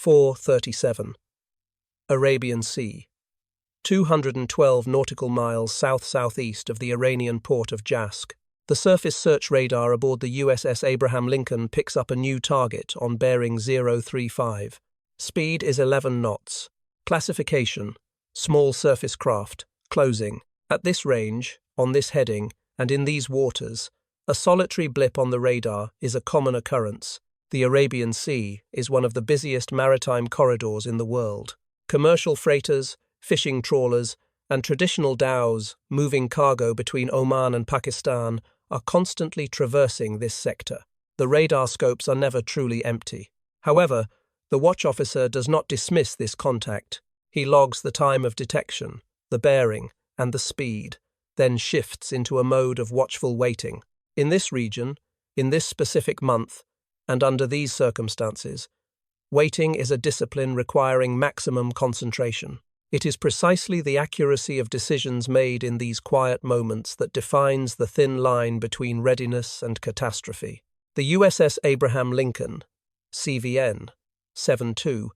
437. Arabian Sea. 212 nautical miles south-southeast of the Iranian port of Jask. The surface search radar aboard the USS Abraham Lincoln picks up a new target on bearing 035. Speed is 11 knots. Classification: small surface craft. Closing. At this range, on this heading, and in these waters, a solitary blip on the radar is a common occurrence. The Arabian Sea is one of the busiest maritime corridors in the world. Commercial freighters, fishing trawlers, and traditional dhows moving cargo between Oman and Pakistan are constantly traversing this sector. The radar scopes are never truly empty. However, the watch officer does not dismiss this contact. He logs the time of detection, the bearing, and the speed, then shifts into a mode of watchful waiting. In this region, in this specific month, and under these circumstances, waiting is a discipline requiring maximum concentration. It is precisely the accuracy of decisions made in these quiet moments that defines the thin line between readiness and catastrophe. The USS Abraham Lincoln, CVN 72,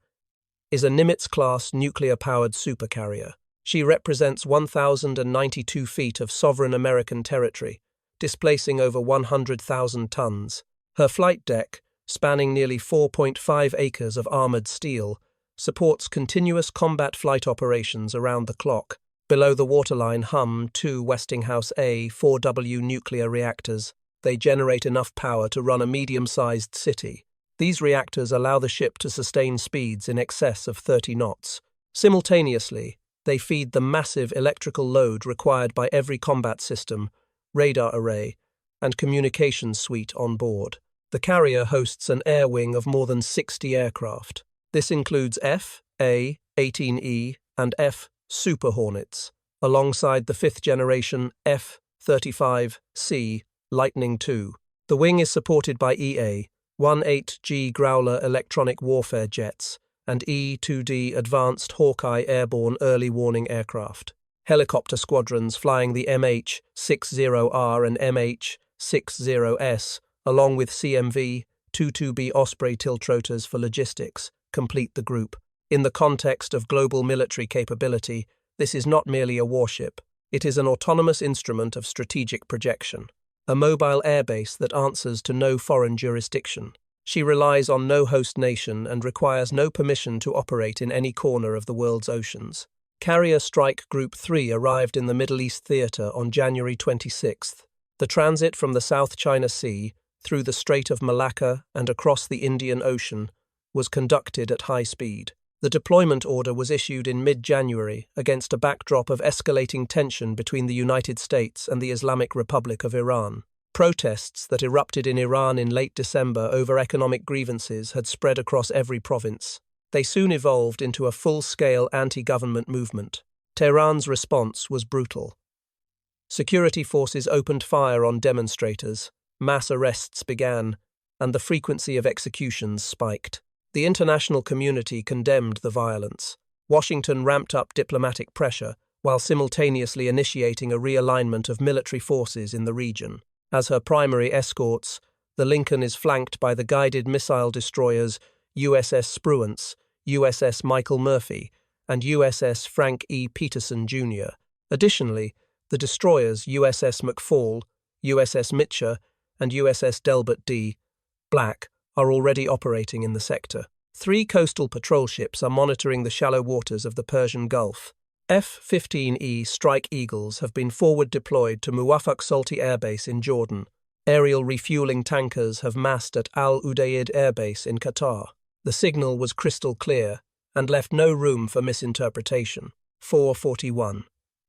is a Nimitz-class nuclear-powered supercarrier. She represents 1,092 feet of sovereign American territory, displacing over 100,000 tons. Her flight deck, spanning nearly 4.5 acres of armored steel, supports continuous combat flight operations around the clock. Below the waterline hum two Westinghouse A4W nuclear reactors. They generate enough power to run a medium-sized city. These reactors allow the ship to sustain speeds in excess of 30 knots. Simultaneously, they feed the massive electrical load required by every combat system, radar array, and communications suite on board. The carrier hosts an air wing of more than 60 aircraft. This includes F/A-18E and F Super Hornets, alongside the fifth-generation F-35C Lightning II. The wing is supported by EA-18G Growler electronic warfare jets and E-2D Advanced Hawkeye airborne early warning aircraft. Helicopter squadrons flying the MH-60R and MH-60S, along with CMV-22B Osprey tiltrotors for logistics, complete the group. In the context of global military capability, this is not merely a warship. It is an autonomous instrument of strategic projection, a mobile airbase that answers to no foreign jurisdiction. She relies on no host nation and requires no permission to operate in any corner of the world's oceans. Carrier Strike Group 3 arrived in the Middle East theater on January 26th. The transit from the South China Sea, through the Strait of Malacca and across the Indian Ocean, was conducted at high speed. The deployment order was issued in mid-January against a backdrop of escalating tension between the United States and the Islamic Republic of Iran. Protests that erupted in Iran in late December over economic grievances had spread across every province. They soon evolved into a full-scale anti-government movement. Tehran's response was brutal. Security forces opened fire on demonstrators, mass arrests began, and the frequency of executions spiked. The international community condemned the violence. Washington ramped up diplomatic pressure while simultaneously initiating a realignment of military forces in the region. As her primary escorts, the Lincoln is flanked by the guided missile destroyers USS Spruance, USS Michael Murphy, and USS Frank E. Peterson, Jr. Additionally, the destroyers USS McFall, USS Mitcher, and USS Delbert D. Black are already operating in the sector. 3 coastal patrol ships are monitoring the shallow waters of the Persian Gulf. F-15E Strike Eagles have been forward deployed to Muwafaq Salti Air Base in Jordan. Aerial refueling tankers have massed at Al Udeid Air Base in Qatar. The signal was crystal clear and left no room for misinterpretation. 441.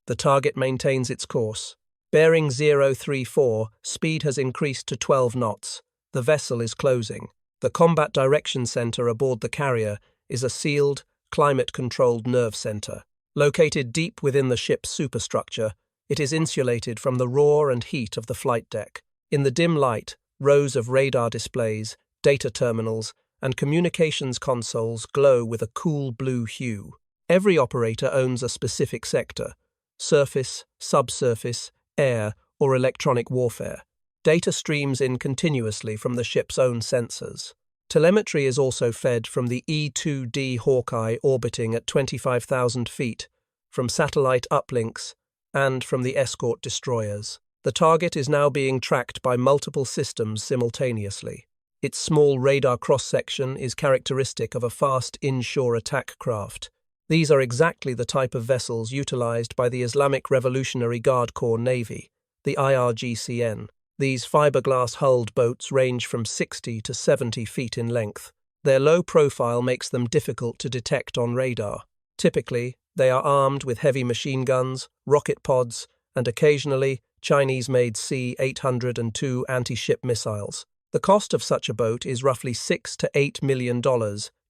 The target maintains its course. Bearing 034, speed has increased to 12 knots. The vessel is closing. The Combat Direction Center aboard the carrier is a sealed, climate-controlled nerve center. Located deep within the ship's superstructure, it is insulated from the roar and heat of the flight deck. In the dim light, rows of radar displays, data terminals, and communications consoles glow with a cool blue hue. Every operator owns a specific sector: surface, subsurface, air, or electronic warfare. Data streams in continuously from the ship's own sensors. Telemetry is also fed from the E-2D Hawkeye orbiting at 25,000 feet, from satellite uplinks, and from the escort destroyers. The target is now being tracked by multiple systems simultaneously. Its small radar cross-section is characteristic of a fast inshore attack craft. These are exactly the type of vessels utilized by the Islamic Revolutionary Guard Corps Navy, the IRGCN. These fiberglass-hulled boats range from 60 to 70 feet in length. Their low profile makes them difficult to detect on radar. Typically, they are armed with heavy machine guns, rocket pods, and occasionally Chinese-made C-802 anti-ship missiles. The cost of such a boat is roughly $6 to $8 million,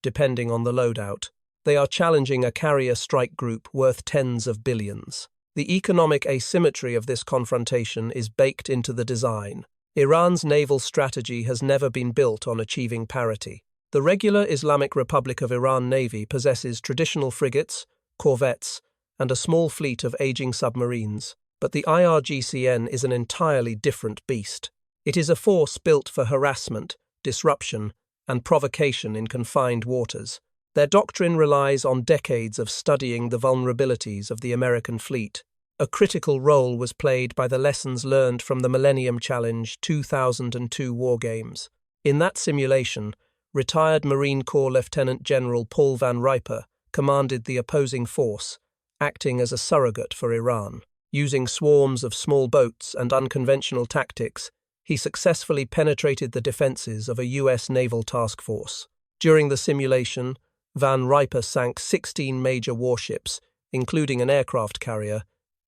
depending on the loadout. They are challenging a carrier strike group worth tens of billions. The economic asymmetry of this confrontation is baked into the design. Iran's naval strategy has never been built on achieving parity. The regular Islamic Republic of Iran Navy possesses traditional frigates, corvettes, and a small fleet of aging submarines. But the IRGCN is an entirely different beast. It is a force built for harassment, disruption, and provocation in confined waters. Their doctrine relies on decades of studying the vulnerabilities of the American fleet. A critical role was played by the lessons learned from the Millennium Challenge 2002 wargames. In that simulation, retired Marine Corps Lieutenant General Paul Van Riper commanded the opposing force, acting as a surrogate for Iran. Using swarms of small boats and unconventional tactics, he successfully penetrated the defenses of a U.S. naval task force. During the simulation, Van Riper sank 16 major warships, including an aircraft carrier,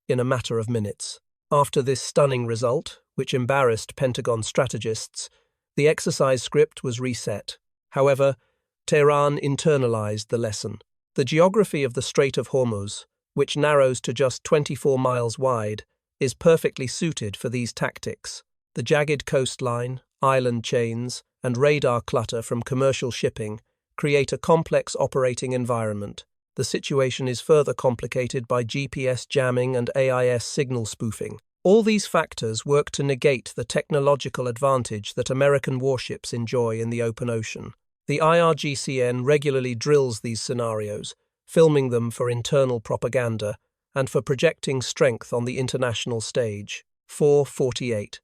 in a matter of minutes. After this stunning result, which embarrassed Pentagon strategists, the exercise script was reset. However, Tehran internalized the lesson. The geography of the Strait of Hormuz, which narrows to just 24 miles wide, is perfectly suited for these tactics. The jagged coastline, island chains, and radar clutter from commercial shipping create a complex operating environment. The situation is further complicated by GPS jamming and AIS signal spoofing. All these factors work to negate the technological advantage that American warships enjoy in the open ocean. The IRGCN regularly drills these scenarios, filming them for internal propaganda and for projecting strength on the international stage. 448.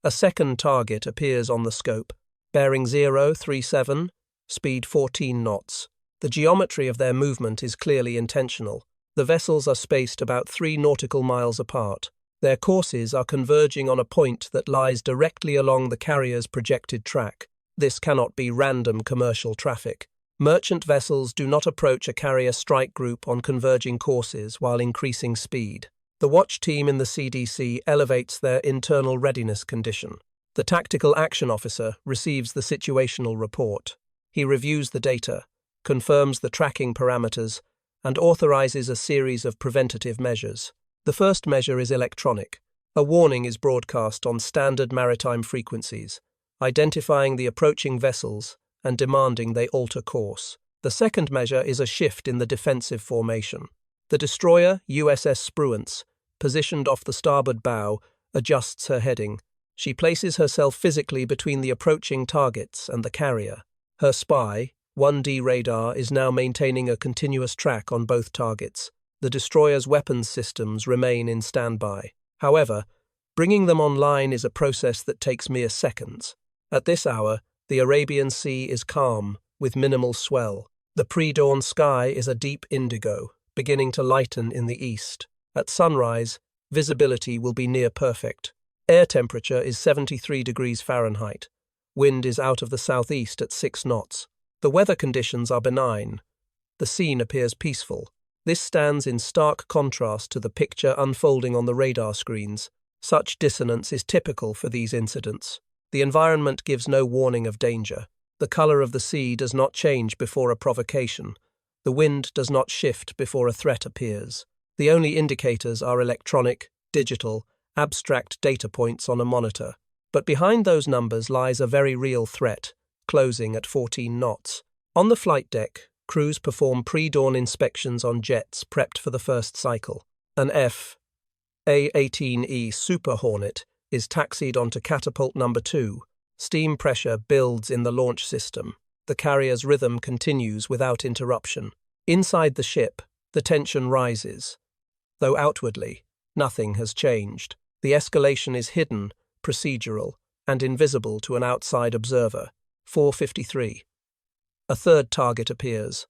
A second target appears on the scope, bearing 037, speed 14 knots. The geometry of their movement is clearly intentional. The vessels are spaced about 3 nautical miles apart. Their courses are converging on a point that lies directly along the carrier's projected track. This cannot be random commercial traffic. Merchant vessels do not approach a carrier strike group on converging courses while increasing speed. The watch team in the CDC elevates their internal readiness condition. The tactical action officer receives the situational report. He reviews the data, confirms the tracking parameters, and authorizes a series of preventative measures. The first measure is electronic. A warning is broadcast on standard maritime frequencies, identifying the approaching vessels and demanding they alter course. The second measure is a shift in the defensive formation. The destroyer, USS Spruance, positioned off the starboard bow, adjusts her heading. She places herself physically between the approaching targets and the carrier. Her spy, 1D radar, is now maintaining a continuous track on both targets. The destroyer's weapons systems remain in standby. However, bringing them online is a process that takes mere seconds. At this hour, the Arabian Sea is calm, with minimal swell. The pre-dawn sky is a deep indigo, beginning to lighten in the east. At sunrise, visibility will be near perfect. Air temperature is 73 degrees Fahrenheit. Wind is out of the southeast at 6 knots. The weather conditions are benign. The scene appears peaceful. This stands in stark contrast to the picture unfolding on the radar screens. Such dissonance is typical for these incidents. The environment gives no warning of danger. The color of the sea does not change before a provocation. The wind does not shift before a threat appears. The only indicators are electronic, digital, abstract data points on a monitor. But behind those numbers lies a very real threat, closing at 14 knots. On the flight deck, crews perform pre-dawn inspections on jets prepped for the first cycle. An F-A-18E Super Hornet is taxied onto catapult number 2, Steam pressure builds in the launch system. The carrier's rhythm continues without interruption. Inside the ship, the tension rises. Though outwardly, nothing has changed. The escalation is hidden, procedural, and invisible to an outside observer. 4:53. A third target appears.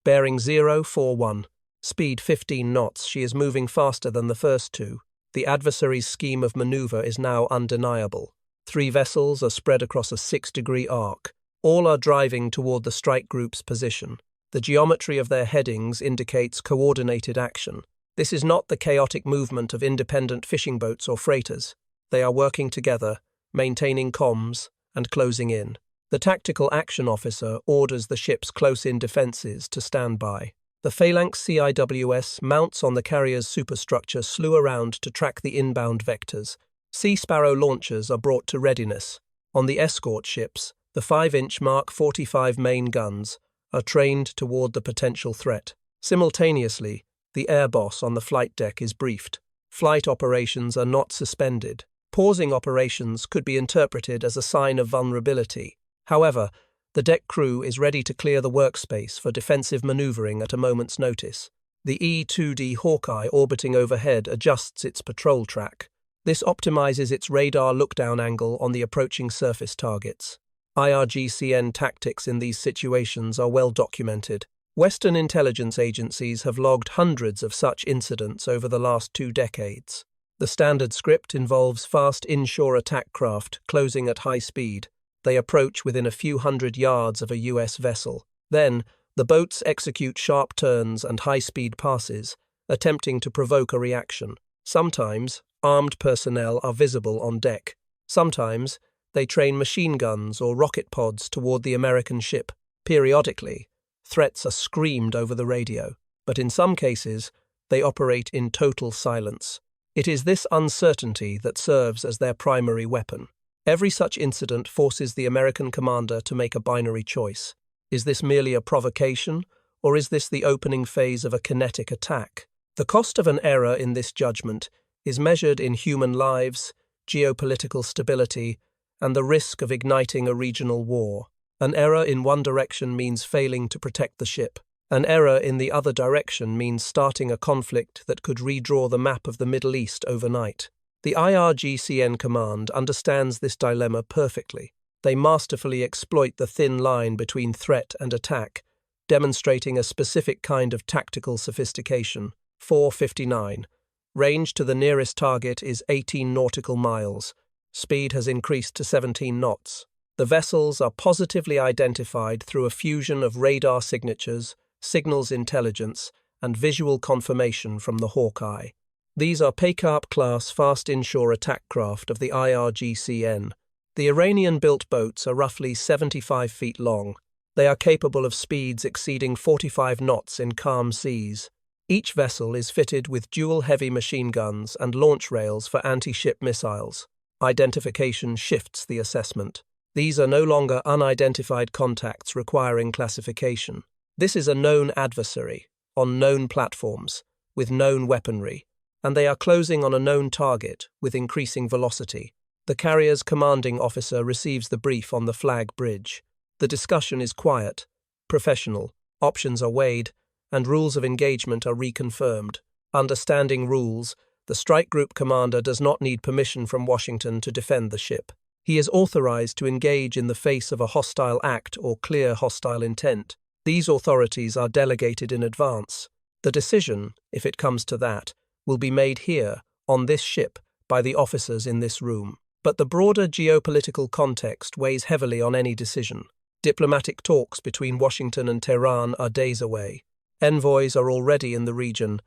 Bearing 041, speed 15 knots, she is moving faster than the first two. The adversary's scheme of maneuver is now undeniable. 3 vessels are spread across a 6-degree arc. All are driving toward the strike group's position. The geometry of their headings indicates coordinated action. This is not the chaotic movement of independent fishing boats or freighters. They are working together, maintaining comms, and closing in. The tactical action officer orders the ship's close-in defenses to stand by. The Phalanx CIWS mounts on the carrier's superstructure slew around to track the inbound vectors. Sea Sparrow launchers are brought to readiness. On the escort ships, the 5-inch Mark 45 main guns are trained toward the potential threat. Simultaneously, the air boss on the flight deck is briefed. Flight operations are not suspended. Pausing operations could be interpreted as a sign of vulnerability. However, the deck crew is ready to clear the workspace for defensive maneuvering at a moment's notice. The E-2D Hawkeye orbiting overhead adjusts its patrol track. This optimizes its radar lookdown angle on the approaching surface targets. IRGCN tactics in these situations are well documented. Western intelligence agencies have logged hundreds of such incidents over the last 2 decades. The standard script involves fast inshore attack craft closing at high speed. They approach within a few hundred yards of a U.S. vessel. Then, the boats execute sharp turns and high-speed passes, attempting to provoke a reaction. Sometimes, armed personnel are visible on deck. Sometimes, they train machine guns or rocket pods toward the American ship. Periodically, threats are screamed over the radio, but in some cases, they operate in total silence. It is this uncertainty that serves as their primary weapon. Every such incident forces the American commander to make a binary choice. Is this merely a provocation, or is this the opening phase of a kinetic attack? The cost of an error in this judgment is measured in human lives, geopolitical stability, and the risk of igniting a regional war. An error in one direction means failing to protect the ship. An error in the other direction means starting a conflict that could redraw the map of the Middle East overnight. The IRGCN command understands this dilemma perfectly. They masterfully exploit the thin line between threat and attack, demonstrating a specific kind of tactical sophistication. 4:59. Range to the nearest target is 18 nautical miles. Speed has increased to 17 knots. The vessels are positively identified through a fusion of radar signatures, signals intelligence, and visual confirmation from the Hawkeye. These are Paycarp-class fast inshore attack craft of the IRGCN. The Iranian-built boats are roughly 75 feet long. They are capable of speeds exceeding 45 knots in calm seas. Each vessel is fitted with dual heavy machine guns and launch rails for anti-ship missiles. Identification shifts the assessment. These are no longer unidentified contacts requiring classification. This is a known adversary, on known platforms, with known weaponry, and they are closing on a known target with increasing velocity. The carrier's commanding officer receives the brief on the flag bridge. The discussion is quiet, professional, options are weighed, and rules of engagement are reconfirmed. Understanding rules, the strike group commander does not need permission from Washington to defend the ship. He is authorized to engage in the face of a hostile act or clear hostile intent. These authorities are delegated in advance. The decision, if it comes to that, will be made here, on this ship, by the officers in this room. But the broader geopolitical context weighs heavily on any decision. Diplomatic talks between Washington and Tehran are days away. Envoys are already in the region.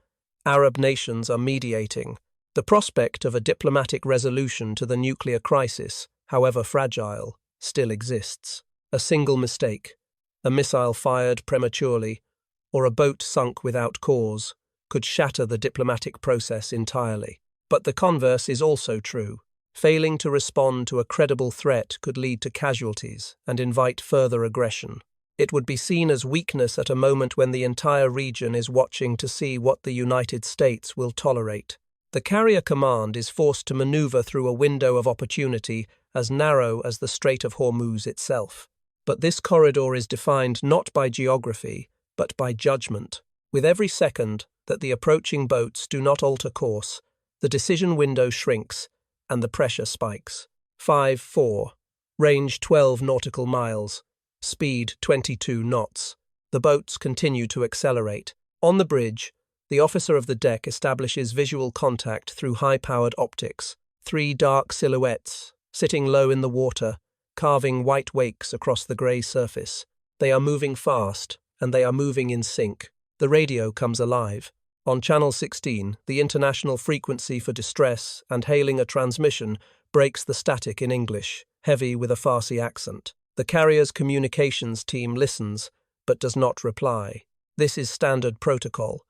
Arab nations are mediating. The prospect of a diplomatic resolution to the nuclear crisis, however fragile, still exists. A single mistake, a missile fired prematurely, or a boat sunk without cause, could shatter the diplomatic process entirely. But the converse is also true. Failing to respond to a credible threat could lead to casualties and invite further aggression. It would be seen as weakness at a moment when the entire region is watching to see what the United States will tolerate. The carrier command is forced to maneuver through a window of opportunity as narrow as the Strait of Hormuz itself. But this corridor is defined not by geography, but by judgment. With every second that the approaching boats do not alter course, the decision window shrinks and the pressure spikes. 5-4. Range 12 nautical miles. Speed 22 knots. The boats continue to accelerate. On the bridge, the officer of the deck establishes visual contact through high-powered optics. 3 dark silhouettes, sitting low in the water, carving white wakes across the grey surface. They are moving fast, and they are moving in sync. The radio comes alive. On Channel 16, the international frequency for distress and hailing a transmission breaks the static in English, heavy with a Farsi accent. The carrier's communications team listens, but does not reply. This is standard protocol.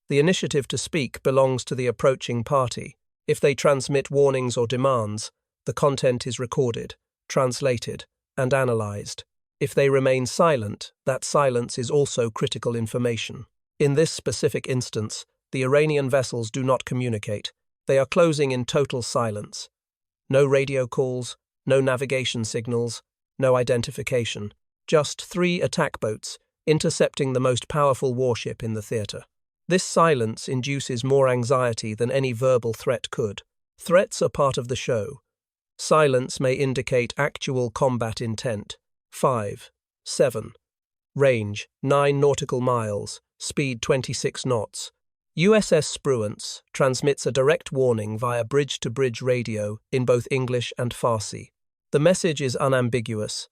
The initiative to speak belongs to the approaching party. If they transmit warnings or demands, the content is recorded, translated, and analyzed. If they remain silent, that silence is also critical information. In this specific instance, the Iranian vessels do not communicate. They are closing in total silence. No radio calls, no navigation signals, no identification. Just 3 attack boats intercepting the most powerful warship in the theater. This silence induces more anxiety than any verbal threat could. Threats are part of the show. Silence may indicate actual combat intent. 5-7. Range 9 nautical miles. Speed 26 knots. USS Spruance transmits a direct warning via bridge-to-bridge radio in both English and Farsi. The message is unambiguous.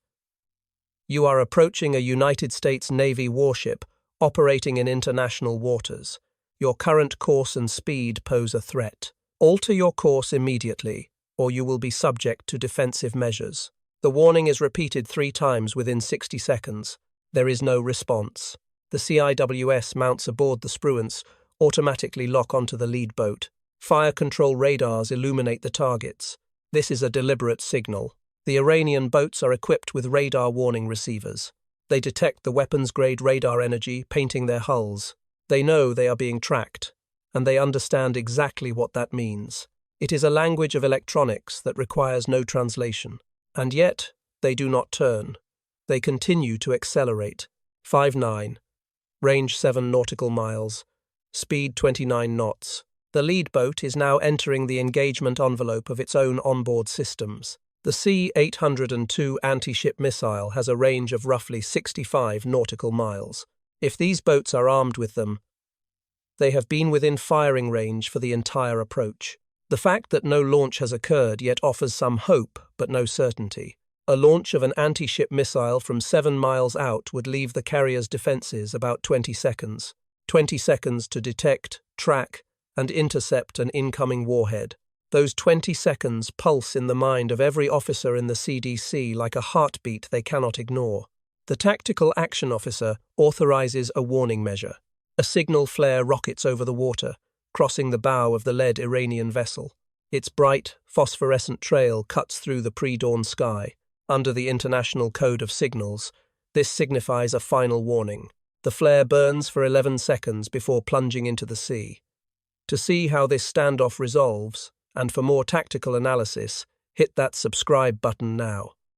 You are approaching a United States Navy warship operating in international waters. Your current course and speed pose a threat. Alter your course immediately, or you will be subject to defensive measures. The warning is repeated 3 times within 60 seconds. There is no response. The CIWS mounts aboard the Spruance automatically lock onto the lead boat. Fire control radars illuminate the targets. This is a deliberate signal. The Iranian boats are equipped with radar warning receivers. They detect the weapons-grade radar energy painting their hulls. They know they are being tracked, and they understand exactly what that means. It is a language of electronics that requires no translation. And yet, they do not turn. They continue to accelerate. 5-9. Range 7 nautical miles. Speed 29 knots. The lead boat is now entering the engagement envelope of its own onboard systems. The C-802 anti-ship missile has a range of roughly 65 nautical miles. If these boats are armed with them, they have been within firing range for the entire approach. The fact that no launch has occurred yet offers some hope, but no certainty. A launch of an anti-ship missile from 7 miles out would leave the carrier's defenses about 20 seconds. 20 seconds to detect, track, and intercept an incoming warhead. Those 20 seconds pulse in the mind of every officer in the CDC like a heartbeat they cannot ignore. The tactical action officer authorizes a warning measure. A signal flare rockets over the water, crossing the bow of the lead Iranian vessel. Its bright, phosphorescent trail cuts through the pre-dawn sky. Under the International Code of Signals, this signifies a final warning. The flare burns for 11 seconds before plunging into the sea. To see how this standoff resolves, and for more tactical analysis, hit that subscribe button now.